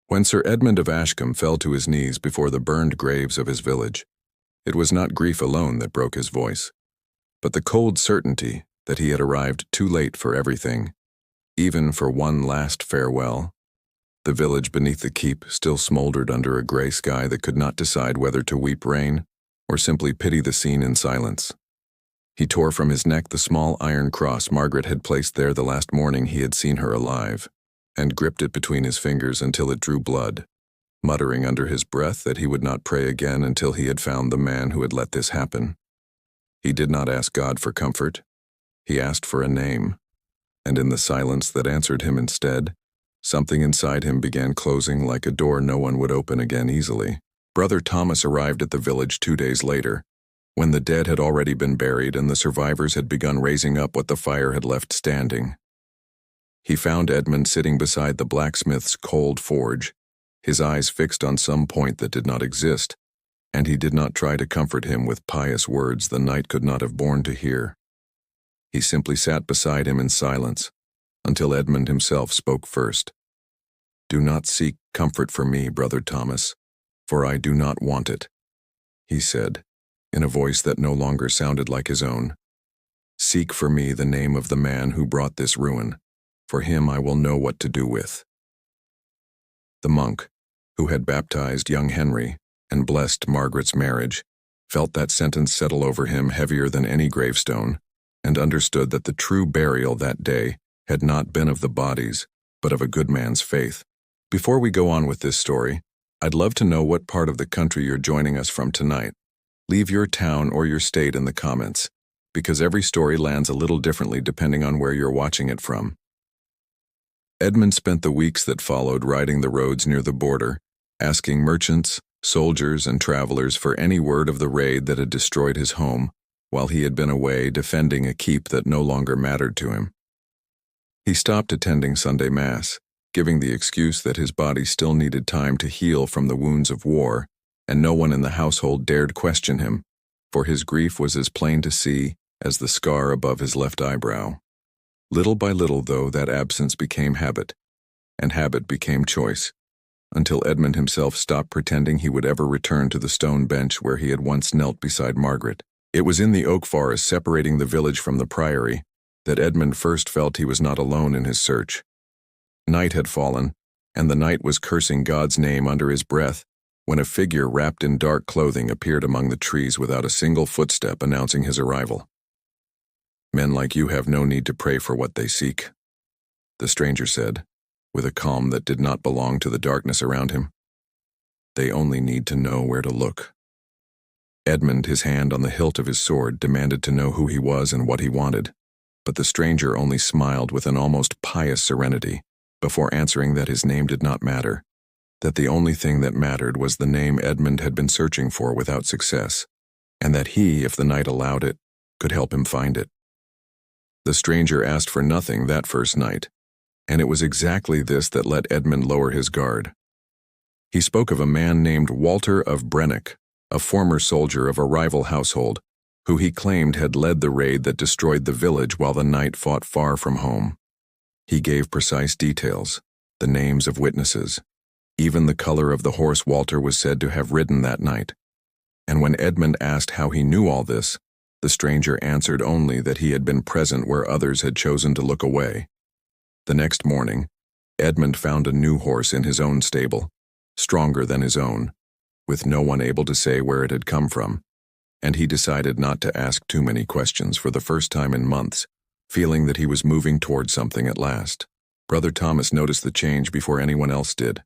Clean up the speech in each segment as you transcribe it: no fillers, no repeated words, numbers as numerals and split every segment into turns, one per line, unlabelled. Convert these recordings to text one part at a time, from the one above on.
When Sir Edmund of Ashcombe fell to his knees before the burned graves of his village, it was not grief alone that broke his voice, but the cold certainty that he had arrived too late for everything, even for one last farewell. The village beneath the keep still smoldered under a gray sky that could not decide whether to weep rain or simply pity the scene in silence. He tore from his neck the small iron cross Margaret had placed there the last morning he had seen her alive, and gripped it between his fingers until it drew blood, muttering under his breath that he would not pray again until he had found the man who had let this happen. He did not ask God for comfort. He asked for a name, and in the silence that answered him instead, something inside him began closing like a door no one would open again easily. Brother Thomas arrived at the village 2 days later, when the dead had already been buried and the survivors had begun raising up what the fire had left standing. He found Edmund sitting beside the blacksmith's cold forge, his eyes fixed on some point that did not exist, and he did not try to comfort him with pious words the night could not have borne to hear. He simply sat beside him in silence, until Edmund himself spoke first. "Do not seek comfort for me, Brother Thomas, for I do not want it," he said, in a voice that no longer sounded like his own. "Seek for me the name of the man who brought this ruin. For him I will know what to do with." The monk, who had baptized young Henry and blessed Margaret's marriage, felt that sentence settle over him heavier than any gravestone, and understood that the true burial that day had not been of the bodies, but of a good man's faith. Before we go on with this story, I'd love to know what part of the country you're joining us from tonight. Leave your town or your state in the comments, because every story lands a little differently depending on where you're watching it from. Edmund spent the weeks that followed riding the roads near the border, asking merchants, soldiers, and travelers for any word of the raid that had destroyed his home, while he had been away defending a keep that no longer mattered to him. He stopped attending Sunday Mass, giving the excuse that his body still needed time to heal from the wounds of war, and no one in the household dared question him, for his grief was as plain to see as the scar above his left eyebrow. Little by little, though, that absence became habit, and habit became choice, until Edmund himself stopped pretending he would ever return to the stone bench where he had once knelt beside Margaret. It was in the oak forest separating the village from the priory that Edmund first felt he was not alone in his search. Night had fallen, and the knight was cursing God's name under his breath when a figure wrapped in dark clothing appeared among the trees without a single footstep announcing his arrival. "Men like you have no need to pray for what they seek," the stranger said, with a calm that did not belong to the darkness around him. "They only need to know where to look." Edmund, his hand on the hilt of his sword, demanded to know who he was and what he wanted, but the stranger only smiled with an almost pious serenity before answering that his name did not matter, that the only thing that mattered was the name Edmund had been searching for without success, and that he, if the knight allowed it, could help him find it. The stranger asked for nothing that first night, and it was exactly this that let Edmund lower his guard. He spoke of a man named Walter of Brennock, a former soldier of a rival household, who he claimed had led the raid that destroyed the village while the knight fought far from home. He gave precise details, the names of witnesses, even the color of the horse Walter was said to have ridden that night. And when Edmund asked how he knew all this, the stranger answered only that he had been present where others had chosen to look away. The next morning, Edmund found a new horse in his own stable, stronger than his own, with no one able to say where it had come from, and he decided not to ask too many questions for the first time in months, feeling that he was moving toward something at last. Brother Thomas noticed the change before anyone else did.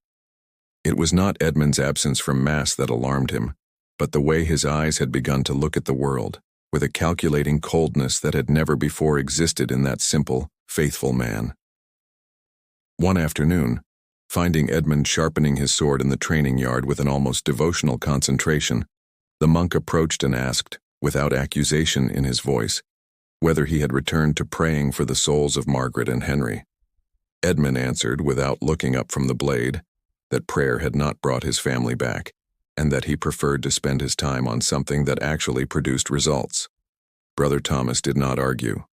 It was not Edmund's absence from Mass that alarmed him, but the way his eyes had begun to look at the world, with a calculating coldness that had never before existed in that simple, faithful man. One afternoon, finding Edmund sharpening his sword in the training yard with an almost devotional concentration, the monk approached and asked, without accusation in his voice, whether he had returned to praying for the souls of Margaret and Henry. Edmund answered, without looking up from the blade, that prayer had not brought his family back, and that he preferred to spend his time on something that actually produced results. Brother Thomas did not argue.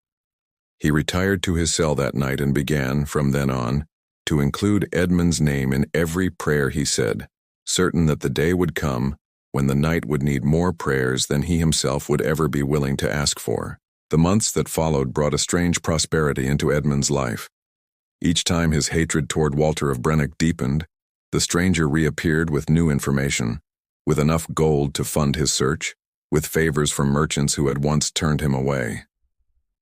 He retired to his cell that night and began, from then on, to include Edmund's name in every prayer he said, certain that the day would come when the knight would need more prayers than he himself would ever be willing to ask for. The months that followed brought a strange prosperity into Edmund's life. Each time his hatred toward Walter of Brennock deepened, the stranger reappeared with new information, with enough gold to fund his search, with favors from merchants who had once turned him away.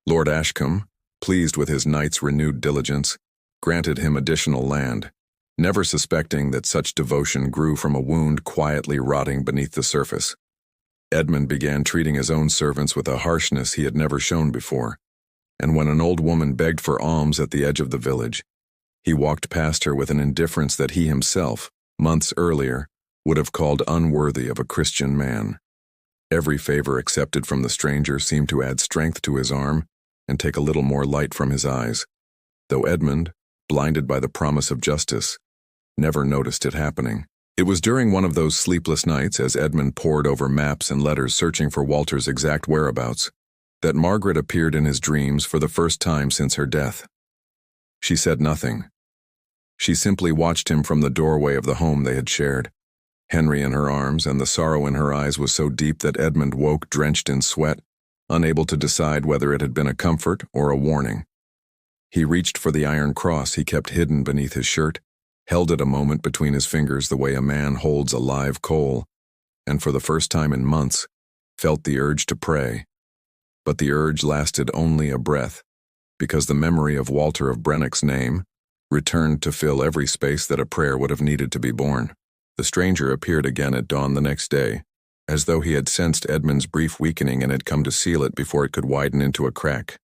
Lord Ashcombe, pleased with his knight's renewed diligence, granted him additional land, never suspecting that such devotion grew from a wound quietly rotting beneath the surface. Edmund began treating his own servants with a harshness he had never shown before, and when an old woman begged for alms at the edge of the village, he walked past her with an indifference that he himself, months earlier, would have called unworthy of a Christian man. Every favor accepted from the stranger seemed to add strength to his arm and take a little more light from his eyes, though Edmund, blinded by the promise of justice, never noticed it happening. It was during one of those sleepless nights, as Edmund pored over maps and letters searching for Walter's exact whereabouts, that Margaret appeared in his dreams for the first time since her death. She said nothing. She simply watched him from the doorway of the home they had shared, Henry in her arms, and the sorrow in her eyes was so deep that Edmund woke drenched in sweat, unable to decide whether it had been a comfort or a warning. He reached for the iron cross he kept hidden beneath his shirt, held it a moment between his fingers the way a man holds a live coal, and for the first time in months, felt the urge to pray. But the urge lasted only a breath, because the memory of Walter of Brennock's name returned to fill every space that a prayer would have needed to be born. The stranger appeared again at dawn the next day, as though he had sensed Edmund's brief weakening and had come to seal it before it could widen into a crack.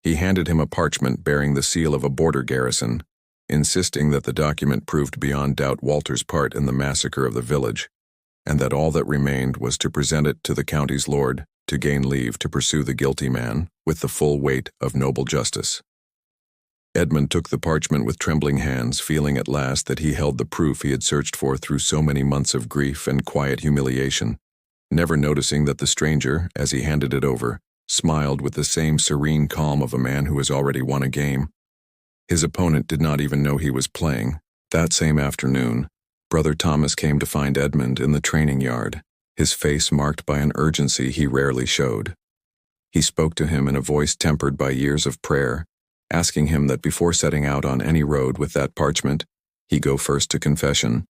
He handed him a parchment bearing the seal of a border garrison, insisting that the document proved beyond doubt Walter's part in the massacre of the village, and that all that remained was to present it to the county's lord to gain leave to pursue the guilty man with the full weight of noble justice. Edmund took the parchment with trembling hands, feeling at last that he held the proof he had searched for through so many months of grief and quiet humiliation, never noticing that the stranger, as he handed it over, smiled with the same serene calm of a man who has already won a game. His opponent did not even know he was playing. That same afternoon, Brother Thomas came to find Edmund in the training yard, his face marked by an urgency he rarely showed. He spoke to him in a voice tempered by years of prayer, asking him that before setting out on any road with that parchment, he go first to confession,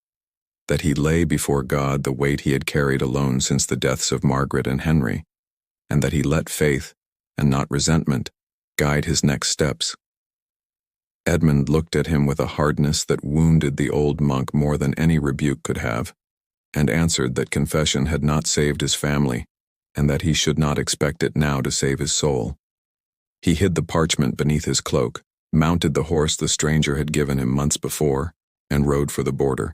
that he lay before God the weight he had carried alone since the deaths of Margaret and Henry, and that he let faith, and not resentment, guide his next steps. Edmund looked at him with a hardness that wounded the old monk more than any rebuke could have, and answered that confession had not saved his family, and that he should not expect it now to save his soul. He hid the parchment beneath his cloak, mounted the horse the stranger had given him months before, and rode for the border,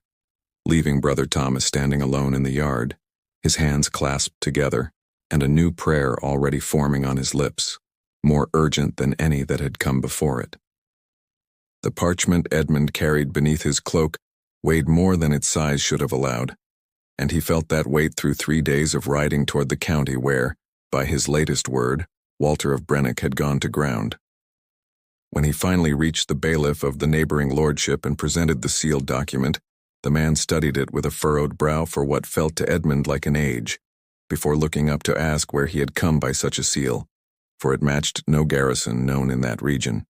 leaving Brother Thomas standing alone in the yard, his hands clasped together, and a new prayer already forming on his lips, more urgent than any that had come before it. The parchment Edmund carried beneath his cloak weighed more than its size should have allowed, and he felt that weight through 3 days of riding toward the county where, by his latest word, Walter of Brennock had gone to ground. When he finally reached the bailiff of the neighboring lordship and presented the sealed document, the man studied it with a furrowed brow for what felt to Edmund like an age, before looking up to ask where he had come by such a seal, for it matched no garrison known in that region.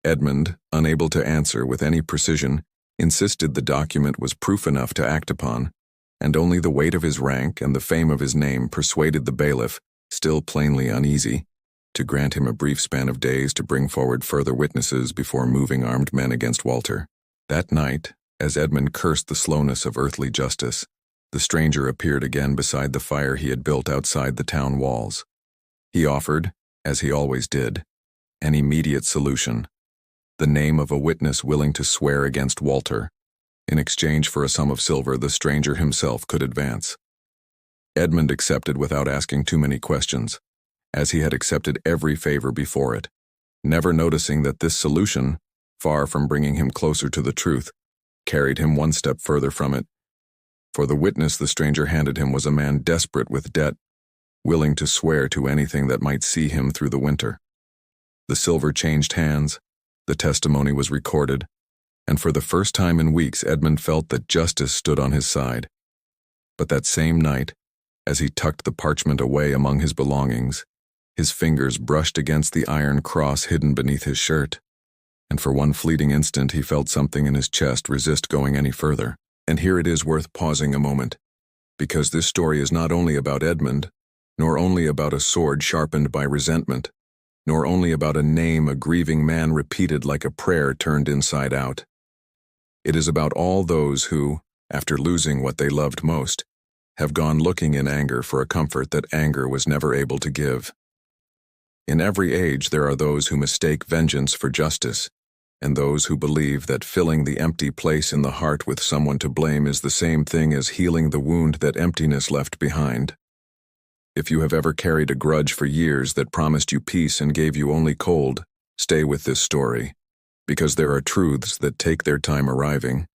Edmund, unable to answer with any precision, insisted the document was proof enough to act upon, and only the weight of his rank and the fame of his name persuaded the bailiff, still plainly uneasy, to grant him a brief span of days to bring forward further witnesses before moving armed men against Walter. That night, as Edmund cursed the slowness of earthly justice, the stranger appeared again beside the fire he had built outside the town walls. He offered, as he always did, an immediate solution: the name of a witness willing to swear against Walter, in exchange for a sum of silver the stranger himself could advance. Edmund accepted without asking too many questions, as he had accepted every favor before it, never noticing that this solution, far from bringing him closer to the truth, carried him one step further from it. For the witness the stranger handed him was a man desperate with debt, willing to swear to anything that might see him through the winter. The silver changed hands, The testimony was recorded, and for the first time in weeks Edmund felt that justice stood on his side. But that same night, as he tucked the parchment away among his belongings, his fingers brushed against the iron cross hidden beneath his shirt, and for one fleeting instant he felt something in his chest resist going any further. And here it is worth pausing a moment, because this story is not only about Edmund, nor only about a sword sharpened by resentment, nor only about a name a grieving man repeated like a prayer turned inside out. It is about all those who, after losing what they loved most, have gone looking in anger for a comfort that anger was never able to give. In every age there are those who mistake vengeance for justice, and those who believe that filling the empty place in the heart with someone to blame is the same thing as healing the wound that emptiness left behind. If you have ever carried a grudge for years that promised you peace and gave you only cold, stay with this story, because there are truths that take their time arriving,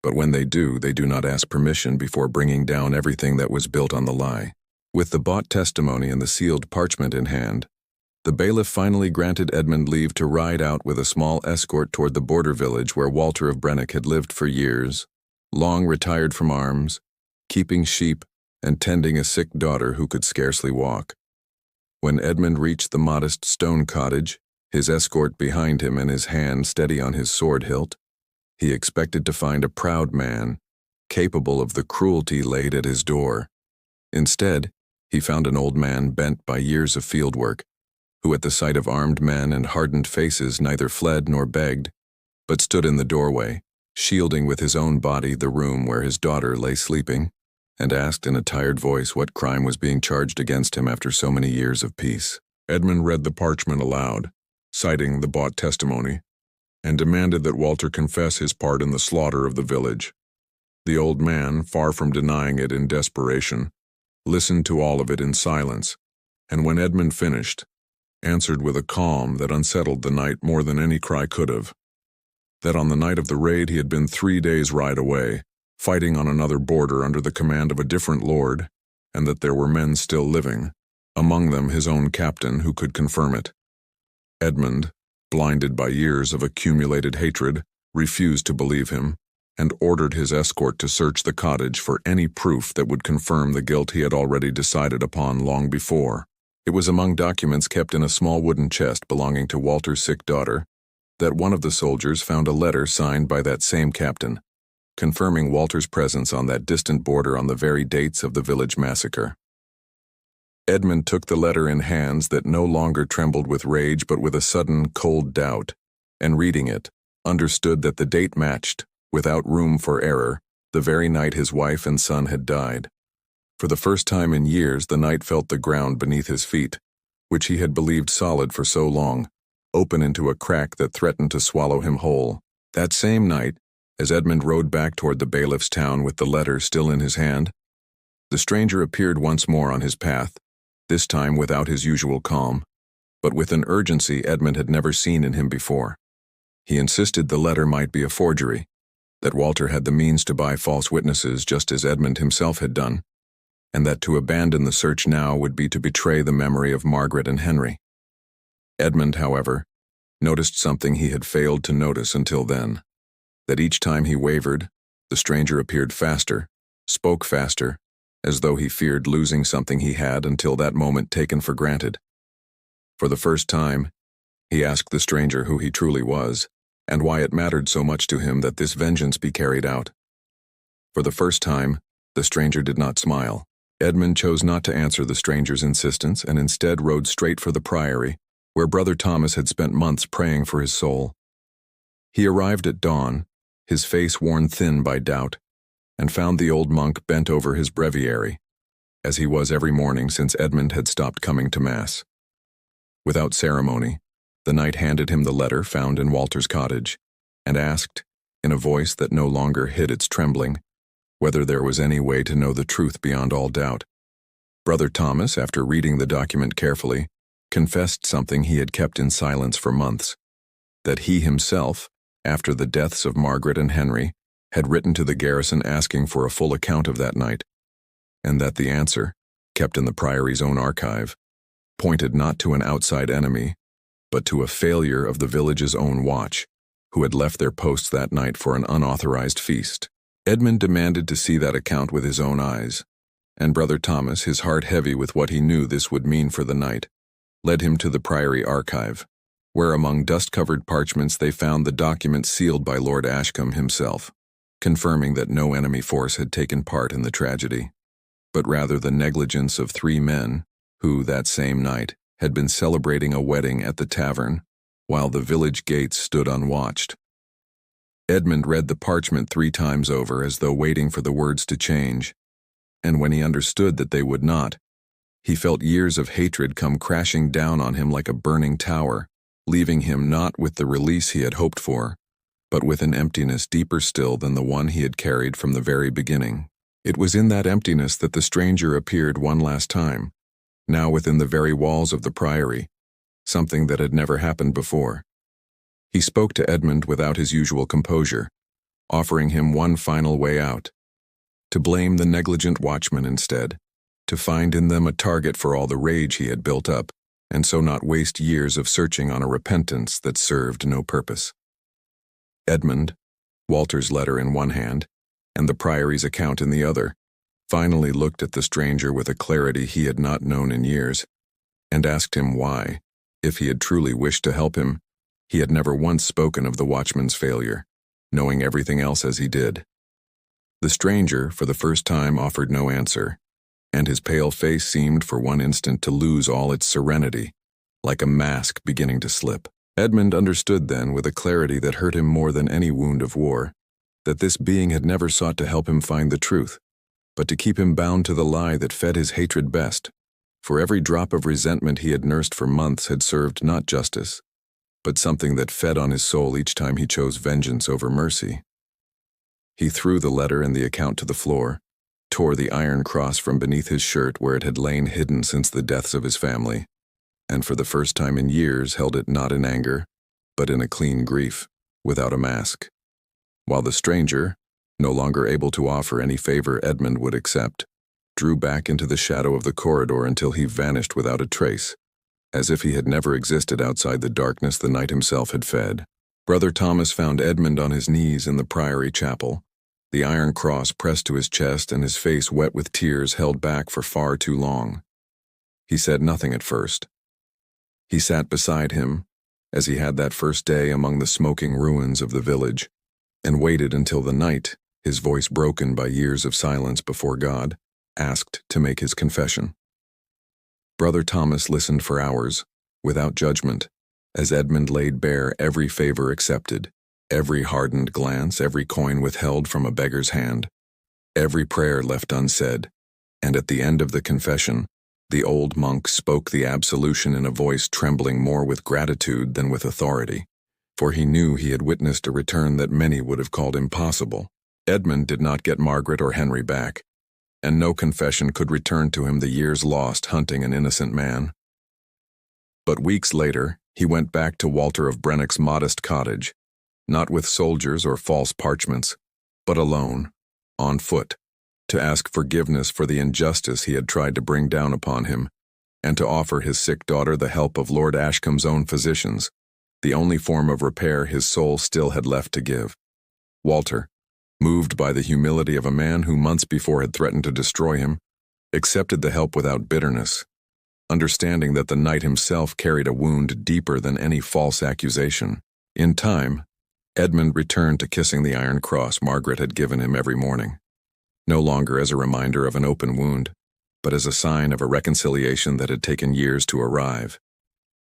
but when they do not ask permission before bringing down everything that was built on the lie. With the bought testimony and the sealed parchment in hand, the bailiff finally granted Edmund leave to ride out with a small escort toward the border village where Walter of Brennick had lived for years, long retired from arms, keeping sheep and tending a sick daughter who could scarcely walk. When Edmund reached the modest stone cottage, his escort behind him and his hand steady on his sword hilt, he expected to find a proud man, capable of the cruelty laid at his door. Instead, he found an old man bent by years of fieldwork, who at the sight of armed men and hardened faces neither fled nor begged, but stood in the doorway, shielding with his own body the room where his daughter lay sleeping, and asked in a tired voice what crime was being charged against him after so many years of peace. Edmund read the parchment aloud, citing the bought testimony, and demanded that Walter confess his part in the slaughter of the village. The old man, far from denying it in desperation, listened to all of it in silence, and when Edmund finished, answered with a calm that unsettled the knight more than any cry could have. That on the night of the raid he had been 3 days' ride away, fighting on another border under the command of a different lord, and that there were men still living, among them his own captain, who could confirm it. Edmund, blinded by years of accumulated hatred, refused to believe him, and ordered his escort to search the cottage for any proof that would confirm the guilt he had already decided upon long before. It was among documents kept in a small wooden chest belonging to Walter's sick daughter that one of the soldiers found a letter signed by that same captain, confirming Walter's presence on that distant border on the very dates of the village massacre. Edmund took the letter in hands that no longer trembled with rage but with a sudden, cold doubt, and reading it, understood that the date matched, without room for error, the very night his wife and son had died. For the first time in years the knight felt the ground beneath his feet, which he had believed solid for so long, open into a crack that threatened to swallow him whole. That same night, as Edmund rode back toward the bailiff's town with the letter still in his hand, the stranger appeared once more on his path, this time without his usual calm, but with an urgency Edmund had never seen in him before. He insisted the letter might be a forgery, that Walter had the means to buy false witnesses just as Edmund himself had done, and that to abandon the search now would be to betray the memory of Margaret and Henry. Edmund, however, noticed something he had failed to notice until then, that each time he wavered, the stranger appeared faster, spoke faster, as though he feared losing something he had until that moment taken for granted. For the first time, he asked the stranger who he truly was, and why it mattered so much to him that this vengeance be carried out. For the first time, the stranger did not smile. Edmund chose not to answer the stranger's insistence and instead rode straight for the priory, where Brother Thomas had spent months praying for his soul. He arrived at dawn, his face worn thin by doubt, and found the old monk bent over his breviary, as he was every morning since Edmund had stopped coming to Mass. Without ceremony, the knight handed him the letter found in Walter's cottage, and asked, in a voice that no longer hid its trembling, whether there was any way to know the truth beyond all doubt. Brother Thomas, after reading the document carefully, confessed something he had kept in silence for months, that he himself, after the deaths of Margaret and Henry, had written to the garrison asking for a full account of that night, and that the answer, kept in the priory's own archive, pointed not to an outside enemy, but to a failure of the village's own watch, who had left their posts that night for an unauthorized feast. Edmund demanded to see that account with his own eyes, and Brother Thomas, his heart heavy with what he knew this would mean for the night, led him to the priory archive, where among dust-covered parchments they found the document sealed by Lord Ashcombe himself, confirming that no enemy force had taken part in the tragedy, but rather the negligence of 3 men who, that same night, had been celebrating a wedding at the tavern while the village gates stood unwatched. Edmund read the parchment 3 times over as though waiting for the words to change, and when he understood that they would not, he felt years of hatred come crashing down on him like a burning tower, leaving him not with the release he had hoped for, but with an emptiness deeper still than the one he had carried from the very beginning. It was in that emptiness that the stranger appeared one last time, now within the very walls of the priory, something that had never happened before. He spoke to Edmund without his usual composure, offering him one final way out: to blame the negligent watchmen instead, to find in them a target for all the rage he had built up, and so not waste years of searching on a repentance that served no purpose. Edmund, Walter's letter in one hand, and the priory's account in the other, finally looked at the stranger with a clarity he had not known in years, and asked him why, if he had truly wished to help him, he had never once spoken of the watchman's failure, knowing everything else as he did. The stranger, for the first time, offered no answer, and his pale face seemed for one instant to lose all its serenity, like a mask beginning to slip. Edmund understood then, with a clarity that hurt him more than any wound of war, that this being had never sought to help him find the truth, but to keep him bound to the lie that fed his hatred best, for every drop of resentment he had nursed for months had served not justice, but something that fed on his soul each time he chose vengeance over mercy. He threw the letter and the account to the floor, tore the iron cross from beneath his shirt where it had lain hidden since the deaths of his family, and for the first time in years held it not in anger, but in a clean grief, without a mask, while the stranger, no longer able to offer any favor Edmund would accept, drew back into the shadow of the corridor until he vanished without a trace, as if he had never existed outside the darkness the night himself had fed. Brother Thomas found Edmund on his knees in the priory chapel, the iron cross pressed to his chest and his face wet with tears held back for far too long. He said nothing at first. He sat beside him, as he had that first day among the smoking ruins of the village, and waited until the night, his voice broken by years of silence before God, asked to make his confession. Brother Thomas listened for hours, without judgment, as Edmund laid bare every favor accepted, every hardened glance, every coin withheld from a beggar's hand, every prayer left unsaid, and at the end of the confession, the old monk spoke the absolution in a voice trembling more with gratitude than with authority, for he knew he had witnessed a return that many would have called impossible. Edmund did not get Margaret or Henry back, and no confession could return to him the years lost hunting an innocent man. But weeks later, he went back to Walter of Brennock's modest cottage, not with soldiers or false parchments, but alone, on foot, to ask forgiveness for the injustice he had tried to bring down upon him, and to offer his sick daughter the help of Lord Ashcombe's own physicians, the only form of repair his soul still had left to give. Walter, moved by the humility of a man who months before had threatened to destroy him, accepted the help without bitterness, understanding that the knight himself carried a wound deeper than any false accusation. In time, Edmund returned to kissing the iron cross Margaret had given him every morning, no longer as a reminder of an open wound, but as a sign of a reconciliation that had taken years to arrive,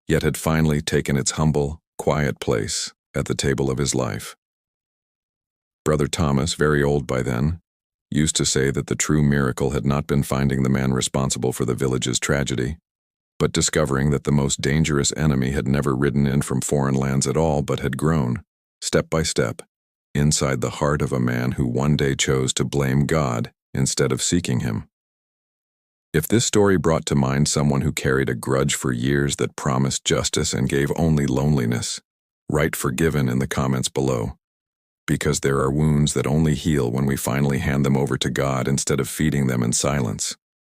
yet had finally taken its humble, quiet place at the table of his life. Brother Thomas, very old by then, used to say that the true miracle had not been finding the man responsible for the village's tragedy, but discovering that the most dangerous enemy had never ridden in from foreign lands at all, but had grown, step by step, inside the heart of a man who one day chose to blame God instead of seeking him. If this story brought to mind someone who carried a grudge for years that promised justice and gave only loneliness, write forgiven in the comments below, because there are wounds that only heal when we finally hand them over to God instead of feeding them in silence.